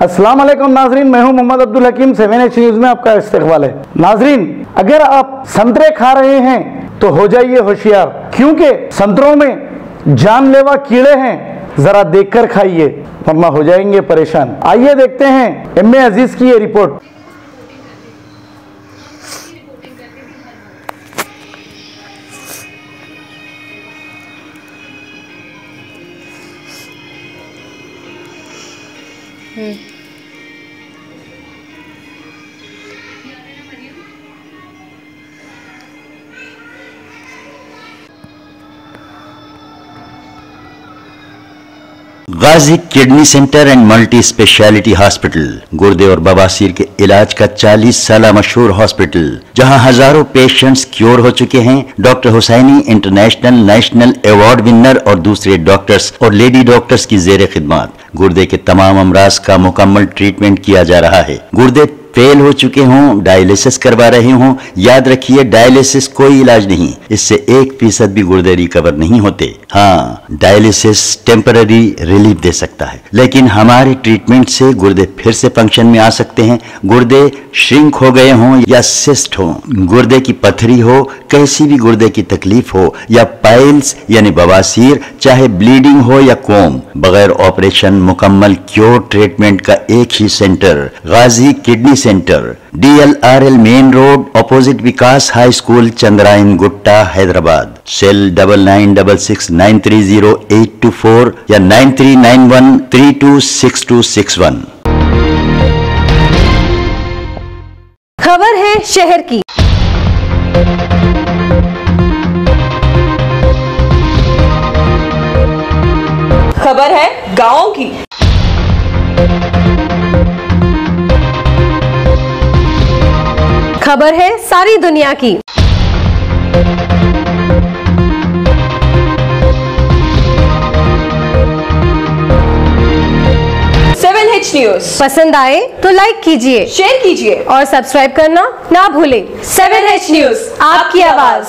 अस्सलाम वालेकुम नाजरीन, मैं हूं मोहम्मद अब्दुल हकीम। 7H न्यूज में आपका इस्तकबाल है। नाजरीन, अगर आप संतरे खा रहे हैं तो हो जाइए होशियार, क्योंकि संतरों में जानलेवा कीड़े हैं। जरा देखकर खाइए वरना हो जाएंगे परेशान। आइए देखते हैं एम ए अजीज की ये report. Ghazi kidney centre and multi speciality hospital, गुर्दे और बवासीर के इलाज का 40 साल मशहूर हॉस्पिटल, जहां हजारों पेशेंट्स क्योर हो चुके हैं। Doctor Husaini international national award winner और दूसरे डॉक्टर्स और लेडी डॉक्टर्स की जेर खिदमत गुर्दे के तमाम अमराज का मुकम्मल ट्रीटमेंट किया जा रहा है। गुर्दे फेल हो चुके हों, डायलिसिस करवा रहे हों, याद रखिए डायलिसिस कोई इलाज नहीं, इससे 1% भी गुर्दे रिकवर नहीं होते। हाँ, डायलिसिस टेम्पररी रिलीफ दे सकता है, लेकिन हमारे ट्रीटमेंट से गुर्दे फिर से फंक्शन में आ सकते हैं। गुर्दे श्रिंक हो गए हों या सिस्ट हो, गुर्दे की पथरी हो, कैसी भी गुर्दे की तकलीफ हो, या पाइल्स यानी बवासीर, चाहे ब्लीडिंग हो या कोम, बगैर ऑपरेशन मुकम्मल क्योर ट्रीटमेंट का एक ही centre, Ghazi kidney centre, DLRL main road, opposite Vikas high school, Chandrayan Gutta, Hyderabad. Cell 9966930824 या 9391326261। खबर है शहर की। खबर है गांव की। खबर है सारी दुनिया की। H न्यूज पसंद आए तो लाइक कीजिए, शेयर कीजिए और सब्सक्राइब करना ना भूलें। 7H न्यूज, आपकी आवाज।